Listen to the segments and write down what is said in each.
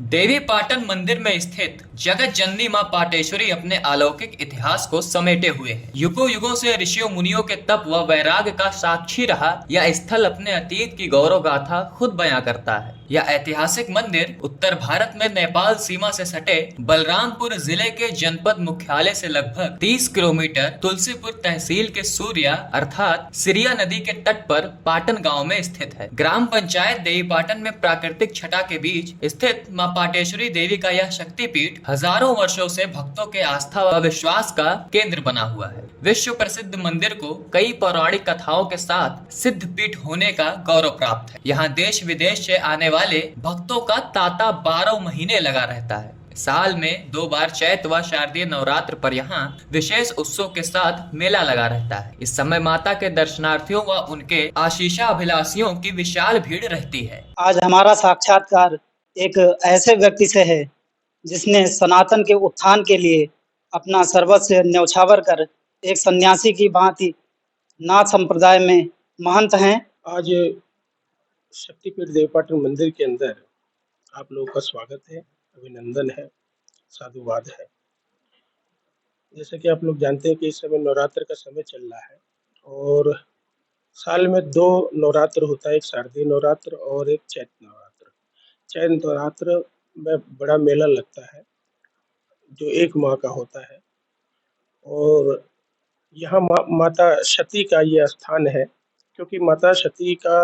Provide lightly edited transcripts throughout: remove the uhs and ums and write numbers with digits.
देवी पाटन मंदिर में स्थित जगत जननी मां पाटेश्वरी अपने अलौकिक इतिहास को समेटे हुए है। युगों युगों से ऋषियों मुनियों के तप व वैराग्य का साक्षी रहा। यह स्थल अपने अतीत की गौरव गाथा खुद बयां करता है। यह ऐतिहासिक मंदिर उत्तर भारत में नेपाल सीमा से सटे बलरामपुर जिले के जनपद मुख्यालय से लगभग 30 किलोमीटर तुलसीपुर तहसील के सूर्या अर्थात सिरिया नदी के तट पर पाटन गांव में स्थित है। ग्राम पंचायत देवी पाटन में प्राकृतिक छटा के बीच स्थित मां पाटेश्वरी देवी का यह शक्तिपीठ हजारों वर्षों से भक्तों के आस्था व विश्वास का केंद्र बना हुआ है। विश्व प्रसिद्ध मंदिर को कई पौराणिक कथाओं के साथ सिद्ध पीठ होने का गौरव प्राप्त है। यहाँ देश विदेश से आने वाले भक्तों का तांता 12 महीने लगा रहता है। साल में 2 बार चैत व शारदीय नवरात्र पर यहाँ विशेष उत्सव के साथ मेला लगा रहता है। इस समय माता के दर्शनार्थियों व उनके आशीषाभिलाषियों की विशाल भीड़ रहती है। आज हमारा साक्षात्कार एक ऐसे व्यक्ति से है जिसने सनातन के उत्थान के लिए अपना सर्वस्व न्यौछावर कर एक सन्यासी की भांति नाथ संप्रदाय में महंत हैं। आज शक्तिपीठ देवीपाटन मंदिर के अंदर आप लोगों का स्वागत है, अभिनंदन है, साधुवाद है। जैसे कि आप लोग जानते हैं कि इस समय नवरात्र का समय चल रहा है और साल में 2 नवरात्र होता है, एक शारदीय नवरात्र और एक चैत नवरात्र। चैत नवरात्र में बड़ा मेला लगता है जो 1 माह का होता है और यहाँ माता सती का ये स्थान है क्योंकि माता सती का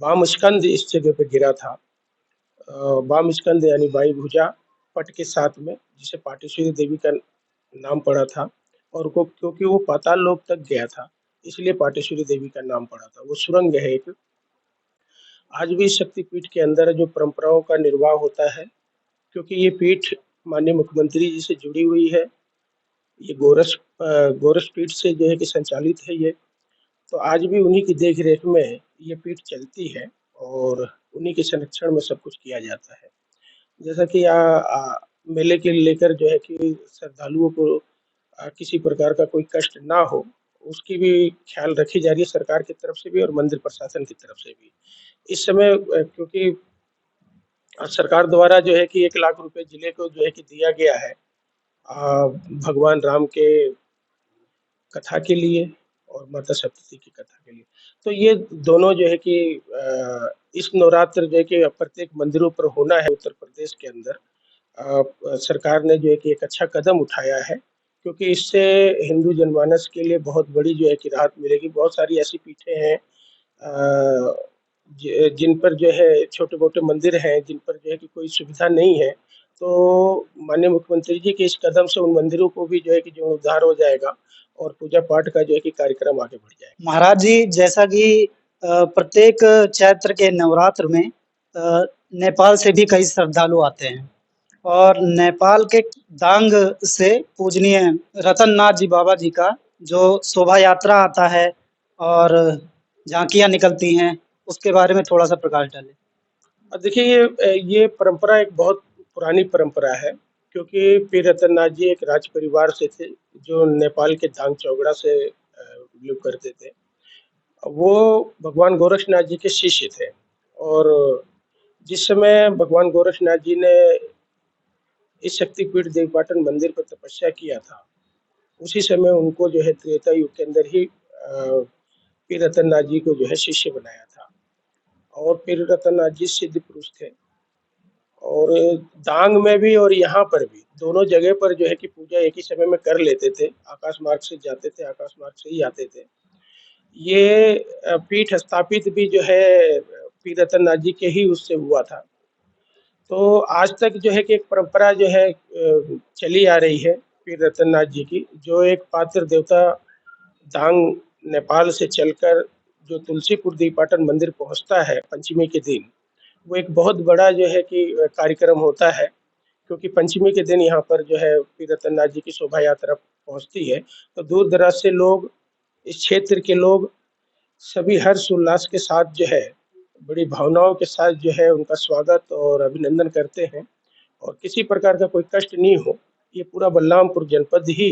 वाम स्कंद इस जगह पे गिरा था। वाम स्कंद यानी बाई भुजा पट के साथ में, जिसे पाटेश्वरी देवी का नाम पड़ा था और को क्योंकि वो पाताल लोक तक गया था इसलिए पाटेश्वरी देवी का नाम पड़ा था। वो सुरंग है एक। आज भी शक्तिपीठ के अंदर जो परंपराओं का निर्वाह होता है क्योंकि ये पीठ माननीय मुख्यमंत्री जी से जुड़ी हुई है। ये गोरस पीठ से जो है कि संचालित है ये, तो आज भी उन्हीं की देख रेख में ये पीठ चलती है और उन्हीं के संरक्षण में सब कुछ किया जाता है। जैसा कि मेले के लेकर जो है कि श्रद्धालुओं को किसी प्रकार का कोई कष्ट ना हो उसकी भी ख्याल रखी जा रही है सरकार की तरफ से भी और मंदिर प्रशासन की तरफ से भी। इस समय क्योंकि सरकार द्वारा जो है कि 1 लाख रुपए जिले को जो है कि दिया गया है भगवान राम के कथा के लिए और माता सप्तशती की कथा के लिए। तो ये दोनों जो है कि इस नवरात्र जो है कि प्रत्येक मंदिरों पर होना है उत्तर प्रदेश के अंदर। सरकार ने जो है कि एक अच्छा कदम उठाया है क्योंकि इससे हिंदू जनमानस के लिए बहुत बड़ी जो है कि राहत मिलेगी। बहुत सारी ऐसी पीठें हैं जिन पर जो है छोटे मोटे मंदिर हैं जिन पर जो है कि कोई सुविधा नहीं है, तो माननीय मुख्यमंत्री जी के इस कदम से उन मंदिरों को भी जो है कि जो उद्धार हो जाएगा और पूजा पाठ का जो है कि कार्यक्रम आगे बढ़ जाएगा। महाराज जी, जैसा कि प्रत्येक चैत्र के नवरात्र में नेपाल से भी कई श्रद्धालु आते हैं और नेपाल के दांग से पूजनीय रतननाथ जी बाबा जी का जो शोभा यात्रा आता है और झांकियां निकलती हैं, उसके बारे में थोड़ा सा प्रकाश डालें। देखिए ये परंपरा एक बहुत पुरानी परंपरा है क्योंकि पीर रतननाथ जी एक राज परिवार से थे जो नेपाल के दांग चौगड़ा से बिलोंग करते थे। वो भगवान गोरक्षनाथ जी के शिष्य थे और जिस समय भगवान गोरक्षनाथ जी ने इस शक्तिपीठ देवीपाटन मंदिर पर तपस्या किया था, उसी समय उनको जो है त्रेता युग के अंदर ही पीर रतननाथ जी को जो है शिष्य बनाया था और पीर रतननाथ जी सिद्ध पुरुष थे और दांग में भी और यहाँ पर भी दोनों जगह पर जो है कि पूजा एक ही समय में कर लेते थे। आकाश मार्ग से जाते थे, आकाश मार्ग से ही आते थे। ये पीठ स्थापित भी जो है पीर रतननाथ जी के ही उससे हुआ था। तो आज तक जो है कि एक परंपरा जो है चली आ रही है पीर रतननाथ जी की, जो एक पात्र देवता दांग नेपाल से चलकर जो तुलसीपुर देवीपाटन मंदिर पहुंचता है पंचमी के दिन, वो एक बहुत बड़ा जो है कि कार्यक्रम होता है क्योंकि पंचमी के दिन यहाँ पर जो है पीर रतननाथ जी की शोभा यात्रा पहुंचती है। तो दूर दराज से लोग, इस क्षेत्र के लोग सभी हर्ष उल्लास के साथ जो है बड़ी भावनाओं के साथ जो है उनका स्वागत और अभिनंदन करते हैं और किसी प्रकार का कोई कष्ट नहीं हो, ये पूरा बलरामपुर जनपद ही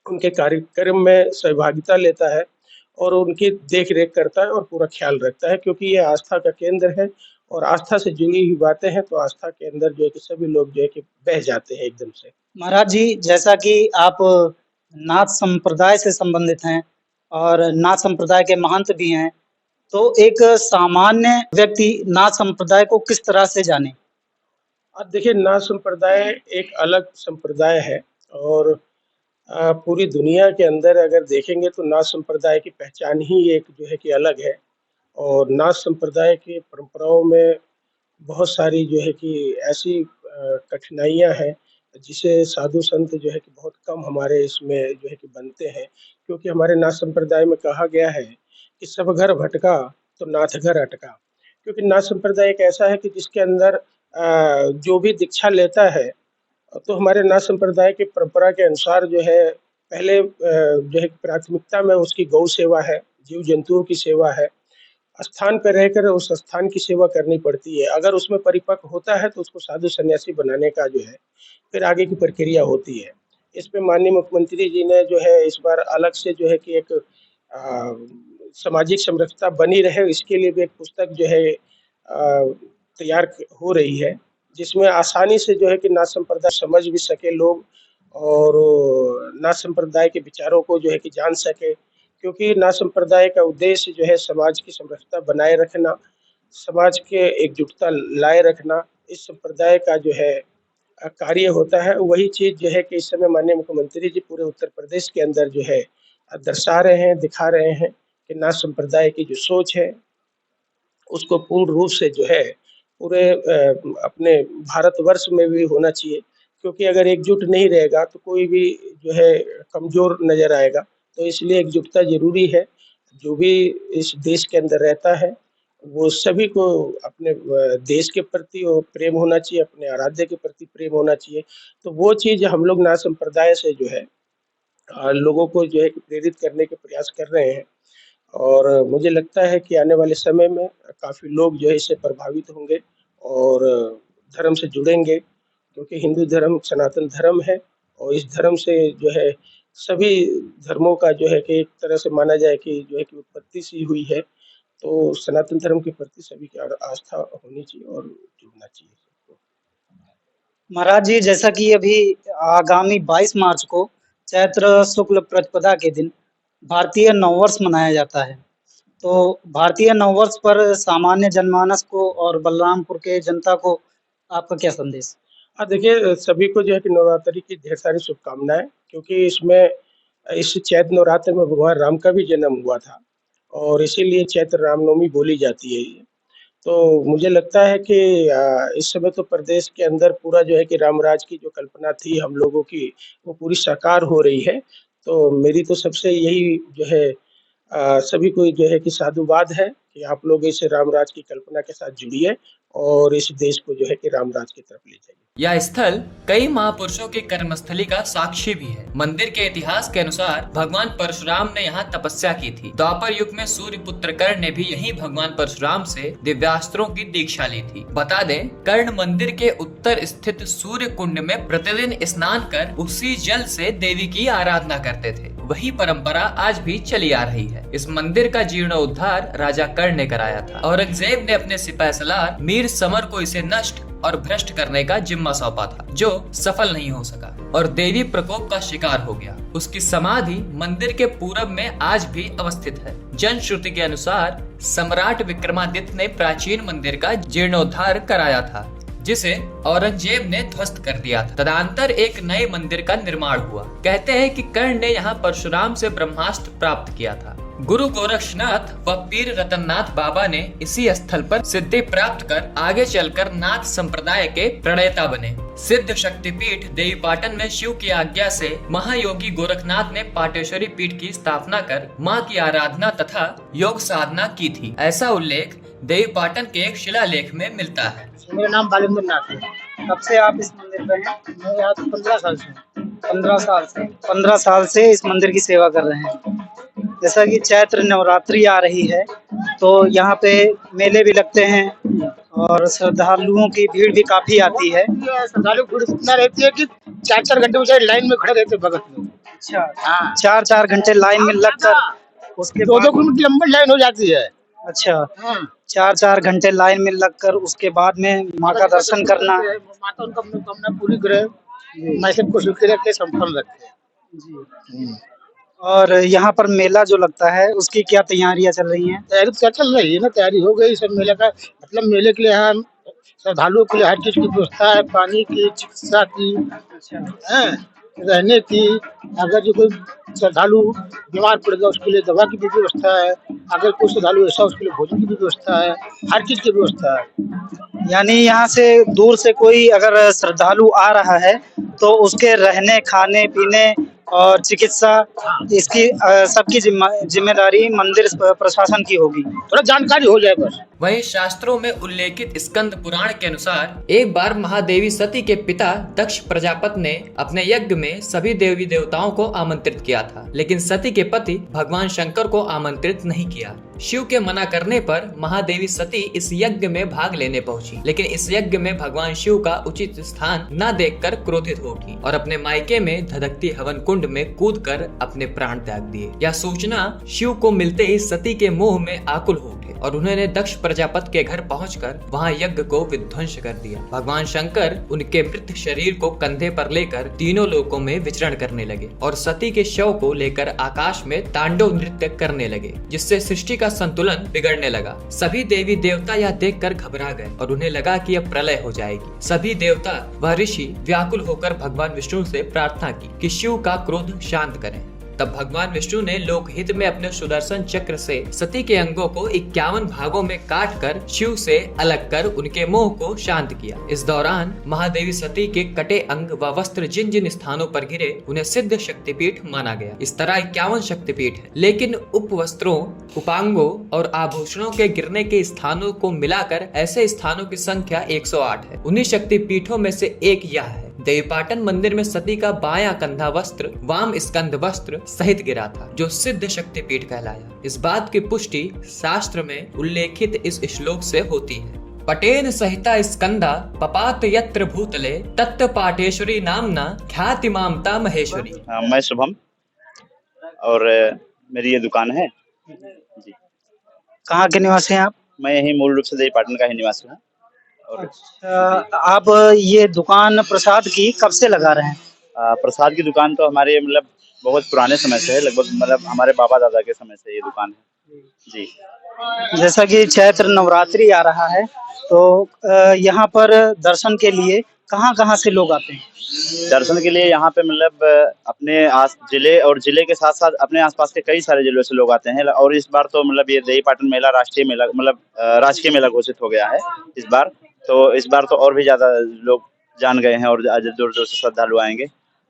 उनके कार्यक्रम में सहभागिता लेता है और उनकी देख रेख करता है और पूरा ख्याल रखता है क्योंकि ये आस्था का केंद्र है और आस्था से जुड़ी हुई बातें हैं तो आस्था के अंदर जो है कि सभी लोग जो है कि बह जाते हैं एकदम से। महाराज जी, जैसा कि आप नाथ संप्रदाय से संबंधित हैं और नाथ संप्रदाय के महंत भी हैं, तो एक सामान्य व्यक्ति नाथ संप्रदाय को किस तरह से जाने? अब देखिए, नाथ संप्रदाय एक अलग संप्रदाय है और पूरी दुनिया के अंदर अगर देखेंगे तो नाथ संप्रदाय की पहचान ही एक जो है कि अलग है। और नाथ संप्रदाय की परंपराओं में बहुत सारी जो है कि ऐसी कठिनाइयाँ हैं, जिसे साधु संत जो है कि बहुत कम हमारे इसमें जो है कि बनते हैं। क्योंकि हमारे नाथ संप्रदाय में कहा गया है कि सब घर भटका तो नाथ घर अटका। क्योंकि नाथ संप्रदाय एक ऐसा है कि जिसके अंदर जो भी दीक्षा लेता है, तो हमारे नाथ संप्रदाय की परंपरा के अनुसार जो है पहले जो है प्राथमिकता में उसकी गौ सेवा है, जीव जंतुओं की सेवा है। स्थान पे रहकर उस स्थान की सेवा करनी पड़ती है। अगर उसमें परिपक्व होता है तो उसको साधु सन्यासी बनाने का जो है फिर आगे की प्रक्रिया होती है। इस पे माननीय मुख्यमंत्री जी ने जो है इस बार अलग से जो है कि एक सामाजिक समरसता बनी रहे, इसके लिए भी एक पुस्तक जो है तैयार हो रही है, जिसमें आसानी से जो है कि नाथ संप्रदाय समझ भी सके लोग और नाथ संप्रदाय के विचारों को जो है कि जान सके। क्योंकि नाथ संप्रदाय का उद्देश्य जो है समाज की समरसता बनाए रखना, समाज के एकजुटता लाए रखना, इस संप्रदाय का जो है कार्य होता है। वही चीज़ जो है कि इस समय माननीय मुख्यमंत्री जी पूरे उत्तर प्रदेश के अंदर जो है दर्शा रहे हैं, दिखा रहे हैं कि नाथ संप्रदाय की जो सोच है उसको पूर्ण रूप से जो है पूरे अपने भारतवर्ष में भी होना चाहिए। क्योंकि अगर एकजुट नहीं रहेगा तो कोई भी जो है कमज़ोर नज़र आएगा। तो इसलिए एकजुटता ज़रूरी है। जो भी इस देश के अंदर रहता है, वो सभी को अपने देश के प्रति वो प्रेम होना चाहिए, अपने आराध्य के प्रति प्रेम होना चाहिए। तो वो चीज़ हम लोग नाथ संप्रदाय से जो है लोगों को जो है कि प्रेरित करने के प्रयास कर रहे हैं। और मुझे लगता है कि आने वाले समय में काफ़ी लोग जो है इससे प्रभावित होंगे और धर्म से जुड़ेंगे। क्योंकि हिंदू धर्म सनातन धर्म है और इस धर्म से जो है सभी धर्मों का जो है कि एक तरह से माना जाए कि जो है कि उत्पत्ति सी हुई है। तो सनातन धर्म के प्रति सभी की आस्था होनी चाहिए और जुड़ना चाहिए सबको। महाराज जी, जैसा कि अभी आगामी 22 मार्च को चैत्र शुक्ल प्रतिपदा के दिन भारतीय नववर्ष मनाया जाता है। तो भारतीय नववर्ष पर सामान्य जनमानस को और बलरामपुर के जनता को आपका क्या संदेश? देखिए, सभी को जो है कि नवरात्रि की ढेर सारी शुभकामनाएँ। क्योंकि इसमें इस चैत्र नवरात्र में भगवान राम का भी जन्म हुआ था और इसीलिए चैत्र रामनवमी बोली जाती है ये। तो मुझे लगता है कि इस समय तो प्रदेश के अंदर पूरा जो है कि राम राज की जो कल्पना थी हम लोगों की, वो पूरी साकार हो रही है। तो मेरी तो सबसे यही जो है सभी को जो है कि साधुवाद है कि आप लोग इस राम राज की कल्पना के साथ जुड़िए और इस देश को जो है कि राम राज की तरफ ले जाइए। यह स्थल कई महापुरुषों की कर्मस्थली का साक्षी भी है। मंदिर के इतिहास के अनुसार भगवान परशुराम ने यहाँ तपस्या की थी। द्वापर युग में सूर्य पुत्र कर्ण ने भी यहीं भगवान परशुराम से दिव्यास्त्रों की दीक्षा ली थी। बता दें, कर्ण मंदिर के उत्तर स्थित सूर्य कुंड में प्रतिदिन स्नान कर उसी जल से देवी की आराधना करते थे। वही परंपरा आज भी चली आ रही है। इस मंदिर का जीर्णोद्धार राजा कर्ण ने कराया था। औरंगजेब ने अपने सिपाही सलार मीर समर को इसे नष्ट और भ्रष्ट करने का जिम्मा सौंपा था, जो सफल नहीं हो सका और देवी प्रकोप का शिकार हो गया। उसकी समाधि मंदिर के पूरब में आज भी अवस्थित है। जनश्रुति के अनुसार सम्राट विक्रमादित्य ने प्राचीन मंदिर का जीर्णोद्धार कराया था, जिसे औरंगजेब ने ध्वस्त कर दिया था। तदंतर एक नए मंदिर का निर्माण हुआ। कहते हैं कि कर्ण ने यहाँ परशुराम से ब्रह्मास्त्र प्राप्त किया था। गुरु गोरक्षनाथ व पीर रतननाथ बाबा ने इसी स्थल पर सिद्धि प्राप्त कर आगे चलकर नाथ संप्रदाय के प्रणेता बने। सिद्ध शक्तिपीठ देवीपाटन में शिव की आज्ञा से महायोगी गोरखनाथ ने पाटेश्वरी पीठ की स्थापना कर मां की आराधना तथा योग साधना की थी। ऐसा उल्लेख देवीपाटन के एक शिलालेख में मिलता है। मेरा नाम बालेंद्र नाथ है। कब से आप इस मंदिर में हैं? मैं यहाँ 15 साल से 15 साल से इस मंदिर की सेवा कर रहे हैं। जैसा कि चैत्र नवरात्रि आ रही है, तो यहाँ पे मेले भी लगते हैं और श्रद्धालुओं की भीड़ भी काफी आती है। श्रद्धालु भीड़ इतना रहती है कि 4-4 घंटे मुझे लाइन में खड़े रहते भगत लोग। अच्छा, 4-4 घंटे लाइन में लगकर उसके 2-2 किलोमीटर लंबी लाइन हो जाती है। अच्छा, हाँ 4-4 घंटे लाइन में लगकर उसके बाद में माँ का दर्शन करना। माता उनका मनोकामना पूरी करे, जी, मैं सबको सुखी रखे, संपन्न रखे। जी। और यहाँ पर मेला जो लगता है उसकी क्या तैयारियाँ चल रही हैं? तैयारी तो क्या चल रही है ना, तैयारी हो गई सब मेले का, मतलब मेले के लिए यहाँ श्रद्धालुओं के लिए हर चीज की व्यवस्था है, पानी की, चिकित्सा की, अच्छा, हैं, रहने की। अगर जो कोई श्रद्धालु बीमार पड़ गया उसके लिए दवा की भी व्यवस्था है। अगर कोई श्रद्धालु ऐसा उसके लिए भोजन की भी व्यवस्था है, हर चीज की व्यवस्था है। यानी यहाँ से दूर से कोई अगर श्रद्धालु आ रहा है तो उसके रहने, खाने-पीने और चिकित्सा इसकी सबकी ज़िम्मेदारी मंदिर प्रशासन की होगी। थोड़ा जानकारी हो जाए बस। वहीं शास्त्रों में उल्लेखित स्कंद पुराण के अनुसार एक बार महादेवी सती के पिता दक्ष प्रजापति ने अपने यज्ञ में सभी देवी देवताओं को आमंत्रित किया था, लेकिन सती के पति भगवान शंकर को आमंत्रित नहीं किया। शिव के मना करने पर महादेवी सती इस यज्ञ में भाग लेने पहुंची, लेकिन इस यज्ञ में भगवान शिव का उचित स्थान न देखकर क्रोधित हो उठी और अपने मायके में धधकती हवन कुंड में कूदकर अपने प्राण त्याग दिए। यह सूचना शिव को मिलते ही सती के मोह में आकुल हो उठे और उन्होंने दक्ष प्रजापति के घर पहुंचकर वहां यज्ञ को विध्वंस कर दिया। भगवान शंकर उनके मृत शरीर को कंधे पर लेकर तीनों लोकों में विचरण करने लगे और सती के शव को लेकर आकाश में तांडव नृत्य करने लगे, जिससे सृष्टि का संतुलन बिगड़ने लगा। सभी देवी देवता यह देखकर घबरा गए और उन्हें लगा कि अब प्रलय हो जाएगी। सभी देवता व ऋषि व्याकुल होकर भगवान विष्णु से प्रार्थना की कि शिव का क्रोध शांत करें। तब भगवान विष्णु ने लोकहित में अपने सुदर्शन चक्र से सती के अंगों को 51 भागों में काट कर शिव से अलग कर उनके मोह को शांत किया। इस दौरान महादेवी सती के कटे अंग व वस्त्र जिन जिन स्थानों पर गिरे उन्हें सिद्ध शक्तिपीठ माना गया। इस तरह 51 शक्तिपीठ है, लेकिन उपवस्त्रों, उपांगों और आभूषणों के गिरने के स्थानों को मिलाकर ऐसे स्थानों की संख्या 108 है। उन्हीं शक्तिपीठों में से एक यह है। देवीपाटन मंदिर में सती का बायां कंधा वस्त्र वाम स्कंद वस्त्र सहित गिरा था, जो सिद्ध शक्तिपीठ कहलाया। इस बात की पुष्टि शास्त्र में उल्लेखित इस श्लोक से होती है। पटेन सहिता स्कंदा पपात यत्र भूतले तत्त पाटेश्वरी नामना ख्याति मामता महेश्वरी। मैं शुभम और मेरी ये दुकान है जी। कहाँ के निवासी हैं आप? मैं यही मूल रूप से देवीपाटन का ही निवासी हूँ। और अच्छा, आप ये दुकान प्रसाद की कब से लगा रहे हैं? प्रसाद की दुकान तो हमारे मतलब बहुत पुराने समय से है, लगभग मतलब हमारे बाबा दादा के समय से ये दुकान है जी। जैसा कि चैत्र नवरात्रि आ रहा है तो यहाँ पर दर्शन के लिए कहाँ-कहाँ से लोग आते हैं? दर्शन के लिए यहाँ पे मतलब अपने आस जिले और जिले के साथ साथ अपने आसपास के कई सारे जिलों से लोग आते हैं। और इस बार तो मतलब ये देवीपाटन मेला राष्ट्रीय मेला मतलब राजकीय मेला घोषित हो गया है इस बार। तो इस बार तो और भी ज्यादा लोग जान गए हैं और आज दूर दूर से श्रद्धालु आएंगे।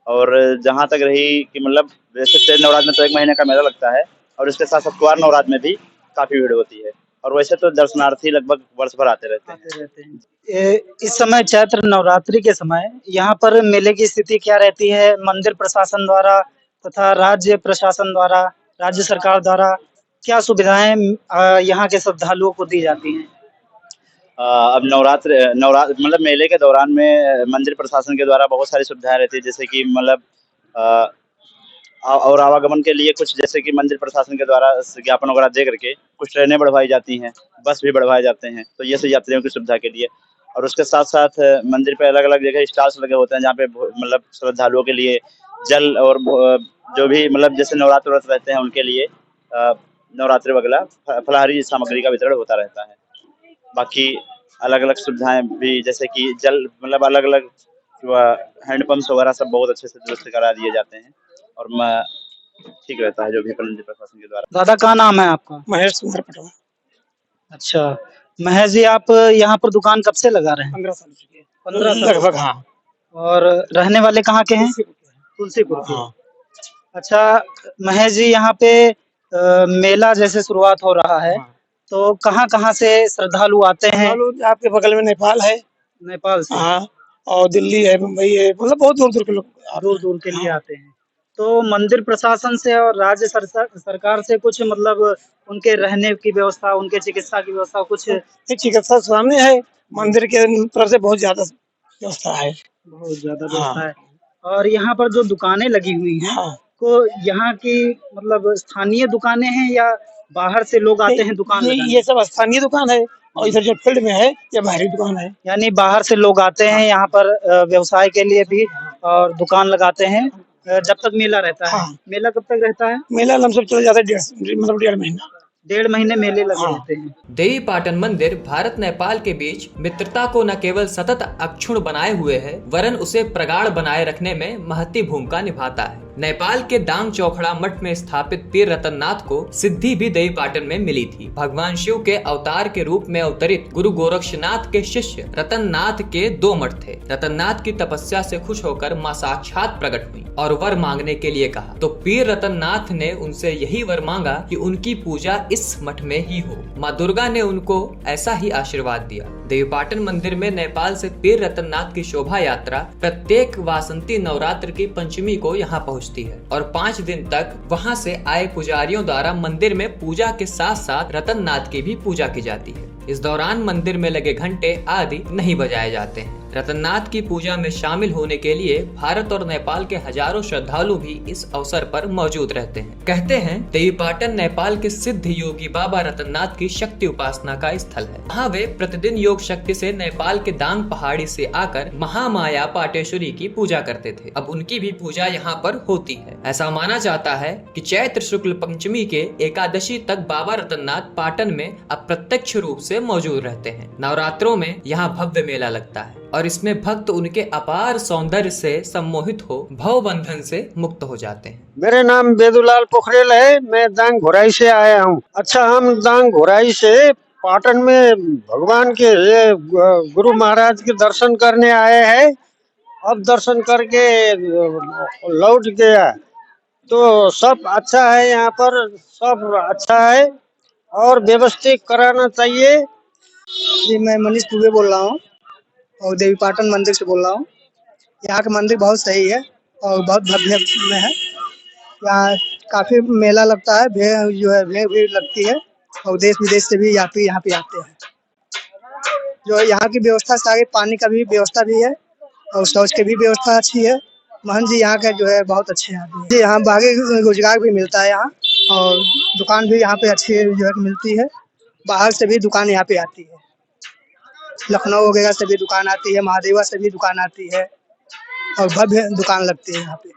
और जहाँ तक रही कि मतलब वैसे चैत्र नवरात्र में तो 1 महीने का मेला लगता है और इसके साथ साथ कुंवार नवरात्र में भी काफी भीड़ होती है। और वैसे तो दर्शनार्थी लगभग वर्ष भर आते रहते हैं। इस समय चैत्र नवरात्रि के समय यहाँ पर मेले की स्थिति क्या रहती है? मंदिर प्रशासन द्वारा तथा राज्य प्रशासन द्वारा, राज्य सरकार द्वारा क्या सुविधाएं यहाँ के श्रद्धालुओं को दी जाती हैं? अब नवरात्र मतलब मेले के दौरान में मंदिर प्रशासन के द्वारा बहुत सारी सुविधाएं रहती है, जैसे कि मतलब और आवागमन के लिए कुछ जैसे कि मंदिर प्रशासन के द्वारा ज्ञापन वगैरह दे करके कुछ ट्रेनें बढ़वाई जाती हैं, बस भी बढ़वाए जाते हैं, तो ये सब यात्रियों की सुविधा के लिए। और उसके साथ साथ मंदिर पे अलग अलग जगह स्टॉल्स लगे होते हैं जहाँ पे मतलब श्रद्धालुओं के लिए जल और जो भी मतलब जैसे नवरात्र व्रत रहते हैं उनके लिए नवरात्रि वगैरह फलाहारी सामग्री का वितरण होता रहता है। बाकी अलग अलग सुविधाएं भी जैसे कि जल मतलब अलग अलग हैंडपम्प्स वगैरह सब बहुत अच्छे से दुरुस्त करा दिए जाते हैं और ठीक रहता है जो भी मंदिर प्रशासन के द्वारा। दादा का नाम है आपका? महेश कुमार पटवा। अच्छा, महेश जी आप यहाँ पर दुकान कब से लगा रहे हैं? 15 साल हो चुके हैं। 15 साल लगभग, हाँ। और रहने वाले कहाँ के हैं? तुलसीपुर के। हाँ। अच्छा, महेश जी यहाँ पे मेला जैसे शुरुआत हो रहा है हाँ। तो कहाँ-कहाँ से श्रद्धालु आते हैं? श्रद्धालु आपके बगल में नेपाल है, नेपाल से हाँ, और दिल्ली है, मुंबई है, मतलब बहुत दूर दूर के लोग दूर-दूर के लिए आते हैं। तो मंदिर प्रशासन से और राज्य सरकार से कुछ मतलब उनके रहने की व्यवस्था, उनके चिकित्सा की व्यवस्था कुछ एक चिकित्सा सामने है, मंदिर के तरफ से बहुत ज्यादा व्यवस्था है। बहुत ज़्यादा व्यवस्था है। और यहाँ पर जो दुकानें लगी हुई हैं, हाँ। तो यहाँ की मतलब स्थानीय दुकानें हैं या बाहर से लोग आते हैं दुकान लगाने? ये सब स्थानीय दुकान है और इधर जो फील्ड में है ये बाहरी दुकान है। यानी बाहर से लोग आते हैं यहाँ पर व्यवसाय के लिए भी और दुकान लगाते हैं जब तक मेला रहता है। हाँ। मेला कब तक रहता है? मेला लमसम चला जाता है मतलब 1.5 महीना। 1.5 महीने मेले लगे हाँ। रहते हैं। देवी पाटन मंदिर भारत नेपाल के बीच मित्रता को न केवल सतत अक्षुण्ण बनाए हुए है वरन उसे प्रगाढ़ बनाए रखने में महती भूमिका निभाता है। नेपाल के दांग चौखड़ा मठ में स्थापित पीर रतननाथ को सिद्धि भी देवी पाटन में मिली थी। भगवान शिव के अवतार के रूप में अवतरित गुरु गोरक्षनाथ के शिष्य रतननाथ के 2 मठ थे। रतननाथ की तपस्या से खुश होकर मां साक्षात प्रकट हुई और वर मांगने के लिए कहा तो पीर रतननाथ ने उनसे यही वर मांगा कि उनकी पूजा इस मठ में ही हो। माँ दुर्गा ने उनको ऐसा ही आशीर्वाद दिया। देवीपाटन मंदिर में नेपाल से पीर रतननाथ की शोभा यात्रा प्रत्येक वासंती नवरात्र की पंचमी को यहाँ पहुँचती है और 5 दिन तक वहाँ से आए पुजारियों द्वारा मंदिर में पूजा के साथ साथ रतननाथ की भी पूजा की जाती है। इस दौरान मंदिर में लगे घंटे आदि नहीं बजाए जाते हैं। रतननाथ की पूजा में शामिल होने के लिए भारत और नेपाल के हजारों श्रद्धालु भी इस अवसर पर मौजूद रहते हैं। कहते हैं देवीपाटन नेपाल के सिद्ध योगी बाबा रतननाथ की शक्ति उपासना का स्थल है। वहाँ वे प्रतिदिन योग शक्ति से नेपाल के दांग पहाड़ी से आकर महामाया पाटेश्वरी की पूजा करते थे। अब उनकी भी पूजा यहाँ पर होती है। ऐसा माना जाता है कि चैत्र शुक्ल पंचमी के एकादशी तक बाबा रतननाथ पाटन में अप्रत्यक्ष रूप से मौजूद रहते हैं। नवरात्रों में यहाँ भव्य मेला लगता है और इसमें भक्त उनके अपार सौंदर्य से सम्मोहित हो भव बंधन से मुक्त हो जाते हैं। मेरे नाम वेदुलाल पोखरेल है, मैं दांग घोराई से आया हूँ। अच्छा, हम दांग घोराई से पाटन में भगवान के गुरु महाराज के दर्शन करने आए हैं। अब दर्शन करके लौट गया तो सब अच्छा है, यहाँ पर सब अच्छा है और व्यवस्थित कराना चाहिए। जी, मैं मनीष दुबे बोल रहा हूँ और देवीपाटन मंदिर से बोल रहा हूँ। यहाँ का मंदिर बहुत सही है और बहुत भव्य में है। यहाँ काफी मेला लगता है, भीड़ भी लगती है और देश विदेश से भी यात्री यहाँ पे आते हैं। जो यहाँ की व्यवस्था सारी, पानी का भी व्यवस्था भी है और शौच की भी व्यवस्था अच्छी है। मोहन जी यहाँ के जो है बहुत अच्छे आदमी हैं। यहाँ बाकी रोजगार भी मिलता है यहाँ और दुकान भी यहाँ पे अच्छी जो है मिलती है। बाहर से भी दुकान यहाँ पे आती है, लखनऊ वगैरह से भी दुकान आती है, महादेवा से भी दुकान आती है और भव्य दुकान लगती है यहाँ पे।